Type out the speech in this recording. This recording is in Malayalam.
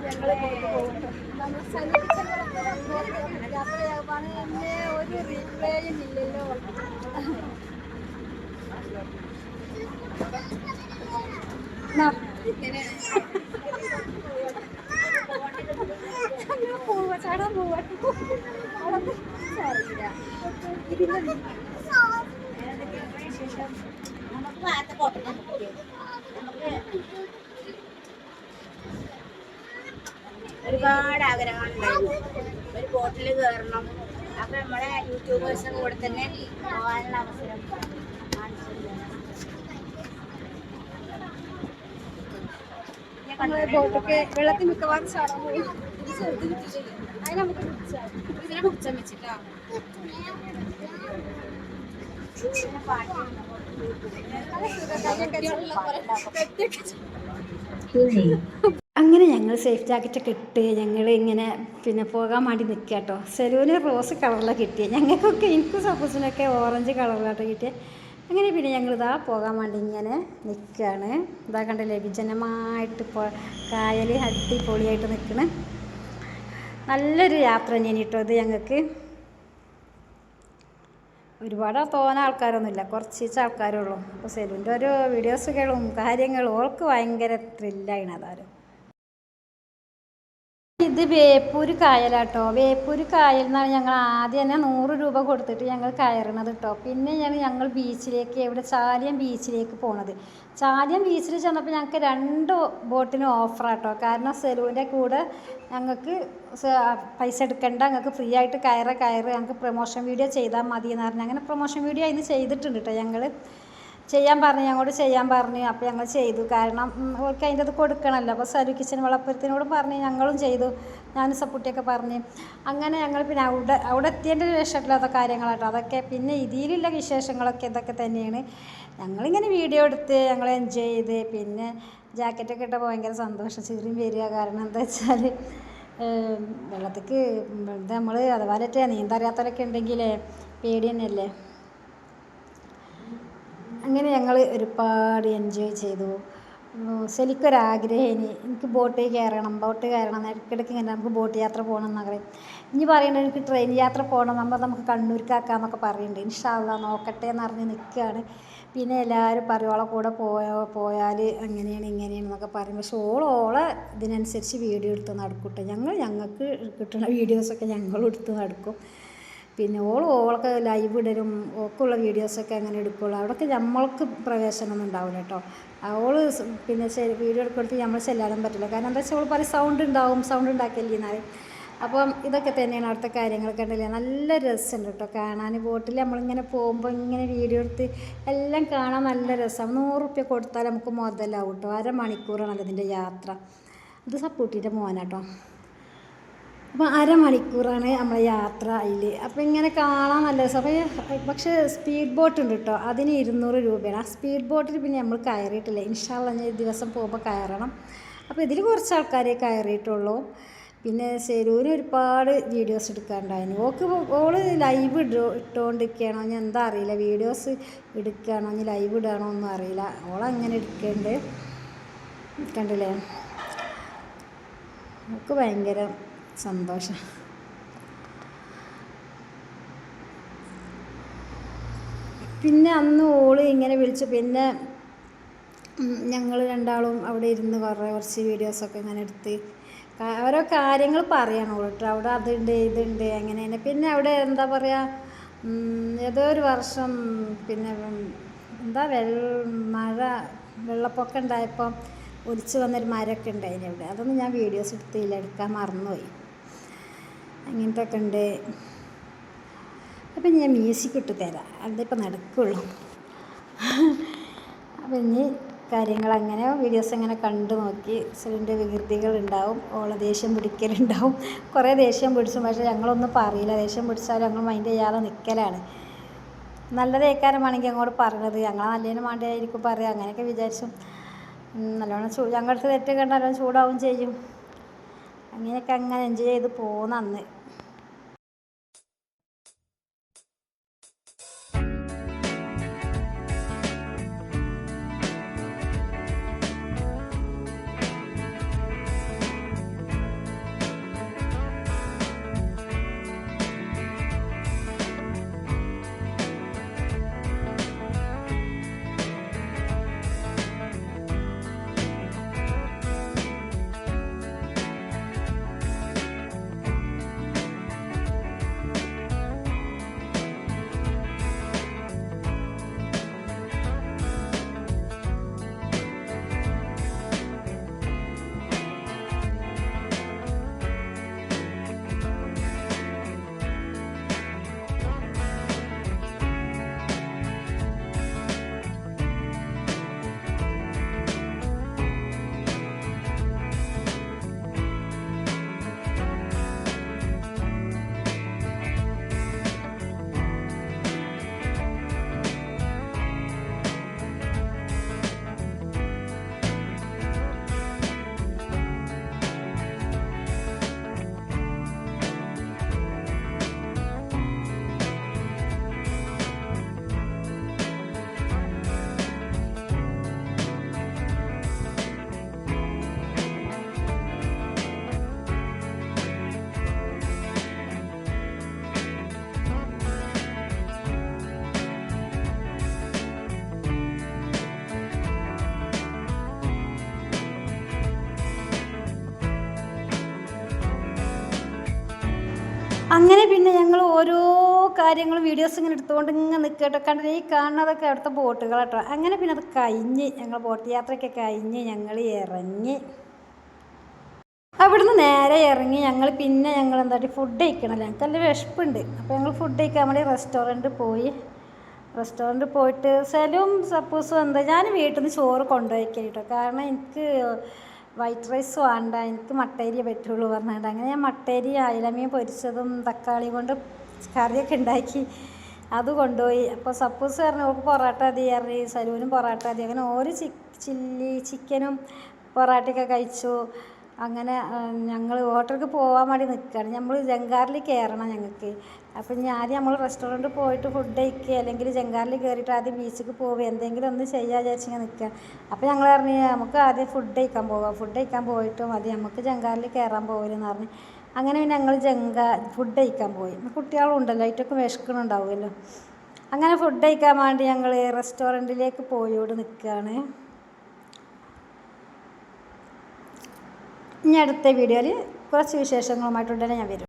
ഞങ്ങൾ പോകുന്നു. നമ്മൾ യാത്രയാവാണ് എന്നെ ഒരു റീപ്ലേയും ഇല്ലല്ലോ. പോവാ ചാടാൻ പോവാ. ഒരുപാട് ആഗ്രഹങ്ങളുണ്ടായിരുന്നു ഒരു ബോട്ടിൽ കയറണം. അപ്പൊ നമ്മളെ യൂട്യൂബേഴ്സിന്റെ കൂടെ തന്നെ പോകാനുള്ള അവസരം ബോട്ടൊക്കെ വെള്ളത്തിൽ മിക്കവാറും ചാടാൻ പോകും. അതിന് നമുക്ക് ഇതിനെ കുറിച്ചാൻ വെച്ചിട്ടാ അങ്ങനെ ഞങ്ങൾ സേഫ് ജാക്കറ്റൊക്കെ ഇട്ട് ഞങ്ങൾ ഇങ്ങനെ പിന്നെ പോകാൻ വേണ്ടി നിൽക്കുക കേട്ടോ. സെലൂന് റോസ് കളറിലാണ് കിട്ടിയത്, ഞങ്ങൾക്കൊക്കെ എനിക്കും സപ്പോസിനൊക്കെ ഓറഞ്ച് കളറിലാട്ടോ കിട്ടിയത്. അങ്ങനെ പിന്നെ ഞങ്ങളിതാ പോകാൻ വേണ്ടി ഇങ്ങനെ നിൽക്കുകയാണ്. ഇതാ കണ്ടില്ലേ വിജനമായിട്ട് കായൽ അടിപൊളിയായിട്ട് നിൽക്കണ്. നല്ലൊരു യാത്ര തന്നെയാണ് കേട്ടോ ഇത്. ഞങ്ങൾക്ക് ഒരുപാട് തോന്ന ആൾക്കാരൊന്നുമില്ല, കുറച്ച് ആൾക്കാരേ ഉള്ളൂ. അപ്പോൾ സെലൂൻ്റെ ഓരോ വീഡിയോസുകളും കാര്യങ്ങളും ഓൾക്ക് ഭയങ്കര ത്രില്ലായിരുന്നു. അതാരും ഇത് വേപ്പൂര് കായലാട്ടോ. വേപ്പൂര് കായൽ എന്നാണ് ഞങ്ങൾ ആദ്യം തന്നെ 100 രൂപ കൊടുത്തിട്ട് ഞങ്ങൾ കയറണത് കേട്ടോ. പിന്നെയാണ് ഞങ്ങൾ ബീച്ചിലേക്ക്, ഇവിടെ ചാലിയം ബീച്ചിലേക്ക് പോണത്. ചാലിയം ബീച്ചിൽ ചെന്നപ്പോൾ ഞങ്ങൾക്ക് 2 ബോട്ടിന് ഓഫറാട്ടോ. കാരണം സെലൂൻ്റെ കൂടെ ഞങ്ങൾക്ക് പൈസ എടുക്കേണ്ട, ഞങ്ങൾക്ക് ഫ്രീ ആയിട്ട് കയറ് ഞങ്ങൾക്ക് പ്രൊമോഷൻ വീഡിയോ ചെയ്താൽ മതി എന്ന് പറഞ്ഞാൽ അങ്ങനെ പ്രൊമോഷൻ വീഡിയോ അതിന് ചെയ്തിട്ടുണ്ട് കേട്ടോ. ഞങ്ങൾ ചെയ്യാൻ പറഞ്ഞു, ഞങ്ങളോട് ചെയ്യാൻ പറഞ്ഞു. അപ്പോൾ ഞങ്ങൾ ചെയ്തു. കാരണം അവർക്ക് അതിൻ്റെ അത് കൊടുക്കണമല്ലോ. അപ്പോൾ സരു കിച്ചൻ വളപ്പുരത്തിനോടും പറഞ്ഞ് ഞങ്ങളും ചെയ്തു. ഞാനും സപ്പുട്ടിയൊക്കെ പറഞ്ഞ് അങ്ങനെ ഞങ്ങൾ പിന്നെ അവിടെ എത്തിയതിൻ്റെ വിശേഷമില്ലാത്ത കാര്യങ്ങളാട്ടോ അതൊക്കെ. പിന്നെ ഇതിലുള്ള വിശേഷങ്ങളൊക്കെ ഇതൊക്കെ തന്നെയാണ്. ഞങ്ങളിങ്ങനെ വീഡിയോ എടുത്ത് ഞങ്ങൾ എൻജോയ് ചെയ്ത് പിന്നെ ജാക്കറ്റൊക്കെ ഇട്ടപ്പോൾ ഭയങ്കര സന്തോഷം, ചിറിയും വരിക. കാരണം എന്താ വെച്ചാൽ വെള്ളത്തേക്ക് നമ്മൾ അതുപോലെ നീന്തറിയാത്തവരൊക്കെ ഉണ്ടെങ്കിൽ പേടി തന്നെയല്ലേ. അങ്ങനെ ഞങ്ങൾ ഒരുപാട് എൻജോയ് ചെയ്തു. ശരിക്കൊരാഗ്രഹം എനിക്ക് ബോട്ടിൽ കയറണം ഇടയ്ക്കിടയ്ക്ക് ഇങ്ങനെ നമുക്ക് ബോട്ട് യാത്ര പോകണം എന്നാഗ്രഹം. ഇനി പറയുന്നത് എനിക്ക് ട്രെയിൻ യാത്ര പോകണം, നമുക്ക് കണ്ണൂർക്കാക്കാന്നൊക്കെ പറയുന്നുണ്ട്. ഇൻഷാ അള്ളാ നോക്കട്ടെ എന്ന് പറഞ്ഞ് നിൽക്കുകയാണ്. പിന്നെ എല്ലാവരും പറയും ഓളെ കൂടെ പോയാൽ അങ്ങനെയാണ് ഇങ്ങനെയാണെന്നൊക്കെ പറയും. പക്ഷെ ഓളെ ഇതിനനുസരിച്ച് വീഡിയോ എടുത്ത് നടക്കൂട്ടെ. ഞങ്ങൾക്ക് കിട്ടുന്ന വീഡിയോസൊക്കെ ഞങ്ങളും എടുത്ത് നടക്കും. പിന്നെ ഓൾക്ക് ലൈവ് ഇടലും ഓക്കുള്ള വീഡിയോസൊക്കെ അങ്ങനെ എടുക്കുള്ളൂ. അവിടെയൊക്കെ നമ്മൾക്ക് പ്രവേശനമൊന്നും ഉണ്ടാവില്ല കേട്ടോ. ഓൾ പിന്നെ വീഡിയോ എടുക്കുമ്പോഴത്തേക്ക് നമ്മൾ ചെല്ലാനും പറ്റില്ല. കാരണം എന്താ വെച്ചാൽ ഓൾ പറയും സൗണ്ട് ഉണ്ടാക്കില്ലേ എന്നാൽ. അപ്പം ഇതൊക്കെ തന്നെയാണ് അവിടുത്തെ കാര്യങ്ങളൊക്കെ ഉണ്ടല്ലേ. നല്ല രസമുണ്ട് കേട്ടോ കാണാൻ. ബോട്ടിൽ നമ്മളിങ്ങനെ പോകുമ്പോൾ ഇങ്ങനെ വീഡിയോ എടുത്ത് എല്ലാം കാണാൻ നല്ല രസമാണ്. 100 റുപ്യ കൊടുത്താൽ നമുക്ക് മുതലാവും കേട്ടോ. 1/2 മണിക്കൂറാണല്ലോ ഇതിൻ്റെ യാത്ര. ഇത് സപ്പൂട്ടിൻ്റെ മോനാട്ടോ. അപ്പോൾ 1/2 മണിക്കൂറാണ് നമ്മളെ യാത്ര അതിൽ. അപ്പോൾ ഇങ്ങനെ കാണാൻ നല്ല രസം. അപ്പോൾ പക്ഷേ സ്പീഡ് ബോട്ട് ഉണ്ട് കേട്ടോ, അതിന് 200 രൂപയാണ്. ആ സ്പീഡ് ബോട്ടിൽ പിന്നെ നമ്മൾ കയറിയിട്ടില്ല. ഇൻഷാ അള്ളാ ഞാൻ ദിവസം പോകുമ്പോൾ കയറണം. അപ്പോൾ ഇതിൽ കുറച്ച് ആൾക്കാരെ കയറിയിട്ടുള്ളൂ. പിന്നെ സെലൂന് ഒരുപാട് വീഡിയോസ് എടുക്കാനുണ്ടായിരുന്നു. ഓള് ലൈവ് ഇട്ടുകൊണ്ടിരിക്കുകയാണോ ഞാൻ എന്താ അറിയില്ല, വീഡിയോസ് എടുക്കുകയാണോ ഇനി ലൈവ് ഇടുകയാണോ ഒന്നും അറിയില്ല. ഓളങ്ങനെ എടുക്കുന്നുണ്ട്, കണ്ടില്ലേ. നമുക്ക് ഭയങ്കര സന്തോഷം. പിന്നെ അന്ന് ഓള് ഇങ്ങനെ വിളിച്ചു. പിന്നെ ഞങ്ങൾ രണ്ടാളും അവിടെ ഇരുന്ന് കുറച്ച് വീഡിയോസൊക്കെ ഇങ്ങനെ എടുത്ത് ഓരോ കാര്യങ്ങൾ പറയണം ഓളിട്ട്. അവിടെ അതുണ്ട് ഇതുണ്ട് അങ്ങനെ തന്നെ. പിന്നെ അവിടെ എന്താ പറയുക, ഏതോ ഒരു വർഷം പിന്നെ എന്താ വെള്ളപ്പൊക്കം ഉണ്ടായപ്പോൾ ഒലിച്ച് വന്നൊരു മരമൊക്കെ ഉണ്ടായിന് അവിടെ. അതൊന്നും ഞാൻ വീഡിയോസ് എടുക്കാൻ മറന്നുപോയി. അങ്ങനത്തെ ഒക്കെ ഉണ്ട്. അപ്പം ഞാൻ മ്യൂസിക് ഇട്ട് തരാം, അതിപ്പോൾ നടക്കുള്ളൂ. അപ്പം ഇനി കാര്യങ്ങളങ്ങനെ വീഡിയോസ് അങ്ങനെ കണ്ടു നോക്കി. സെലിൻ്റെ വികൃതികളുണ്ടാവും, ഓളെ ദേഷ്യം പിടിക്കലുണ്ടാവും. കുറേ ദേഷ്യം പിടിച്ചു, പക്ഷേ ഞങ്ങളൊന്നും പറയില്ല. ദേഷ്യം പിടിച്ചാലും ഞങ്ങൾ മൈൻഡ് ചെയ്യാതെ നിൽക്കലാണ്. നല്ല തേക്കാരമാണെങ്കിൽ അങ്ങോട്ട് പറഞ്ഞത് ഞങ്ങൾ നല്ലതിന് വേണ്ടിയായിരിക്കും പറയുക. അങ്ങനെയൊക്കെ വിചാരിച്ചു. നല്ലോണം ഞങ്ങളുടെ തെറ്റ് കണ്ട് നല്ലോണം ചൂടാവും ചെയ്യും. അങ്ങനെയൊക്കെ അങ്ങനെ എൻജോയ് ചെയ്ത് പോകുന്ന അന്ന്. അങ്ങനെ പിന്നെ ഞങ്ങൾ ഓരോ കാര്യങ്ങളും വീഡിയോസ് ഇങ്ങനെ എടുത്തുകൊണ്ട് ഇങ്ങനെ നിൽക്കട്ടോ. കണ്ടിട്ട് ഈ കാണുന്നതൊക്കെ അവിടുത്തെ ബോട്ടുകളാട്ടോ. അങ്ങനെ പിന്നെ അത് കഴിഞ്ഞ് ഞങ്ങൾ ബോട്ട് യാത്രയൊക്കെ കഴിഞ്ഞ് ഞങ്ങൾ ഇറങ്ങി. അവിടുന്ന് നേരെ ഇറങ്ങി ഞങ്ങൾ എന്താ ഫുഡ് കഴിക്കണമല്ലോ, ഞങ്ങൾക്ക് നല്ല വിശപ്പുണ്ട്. അപ്പോൾ ഞങ്ങൾ ഫുഡ് കഴിക്കാൻ വേണ്ടി റെസ്റ്റോറൻറ്റ് പോയിട്ട് സെലും സപ്പൂസും എന്താ ഞാൻ വീട്ടിൽ നിന്ന് ചോറ് കൊണ്ടുപോയിക്കാം കേട്ടോ. കാരണം എനിക്ക് വൈറ്റ് റൈസ് വേണ്ട, എനിക്ക് മട്ടേരിയേ പറ്റുള്ളൂ പറഞ്ഞിട്ട് അങ്ങനെ ഞാൻ മട്ടേരി അയിലമീൻ പൊരിച്ചതും തക്കാളി കൊണ്ട് കറിയൊക്കെ ഉണ്ടാക്കി അത് കൊണ്ടുപോയി. അപ്പോൾ സപ്പൂസ് പറഞ്ഞു ഓൾക്ക് പൊറോട്ട മതി പറഞ്ഞ്, സലൂനും പൊറോട്ട മതി. അങ്ങനെ ഒരു ചില്ലി ചിക്കനും പൊറോട്ടയൊക്കെ കഴിച്ചു. അങ്ങനെ ഞങ്ങൾ ഹോട്ടലിലേക്ക് പോകാൻ വേണ്ടി നിൽക്കുകയാണ്. നമ്മൾ ജങ്കാറിൽ കയറണം ഞങ്ങൾക്ക്. അപ്പം ഇനി ആദ്യം നമ്മൾ റെസ്റ്റോറൻറ്റിൽ പോയിട്ട് ഫുഡ് കഴിക്കുക, അല്ലെങ്കിൽ ജങ്കാറിൽ കയറിയിട്ട് ആദ്യം ബീച്ചിലേക്ക് പോവുക, എന്തെങ്കിലും ഒന്ന് ചെയ്യാൻ വിചാരിച്ചിങ്ങനെ നിൽക്കുക. അപ്പോൾ ഞങ്ങൾ പറഞ്ഞു നമുക്ക് ആദ്യം ഫുഡ് കഴിക്കാൻ പോകാം, ഫുഡ് കഴിക്കാൻ പോയിട്ട് മതി നമുക്ക് ജങ്കാറിൽ കയറാൻ പോകില്ലെന്ന് പറഞ്ഞ്. അങ്ങനെ പിന്നെ ഞങ്ങൾ ഫുഡ് കഴിക്കാൻ പോയി. കുട്ടികളും ഉണ്ടല്ലോ, അതിറ്റൊക്കെ വിശക്കണുണ്ടാവുമല്ലോ. അങ്ങനെ ഫുഡ് കഴിക്കാൻ വേണ്ടി ഞങ്ങൾ റെസ്റ്റോറൻറ്റിലേക്ക് പോയോട് നിൽക്കുകയാണ്. ഇനി അടുത്ത വീഡിയോയിൽ കുറച്ച് വിശേഷങ്ങളുമായിട്ടുടനെ ഞാൻ വരും.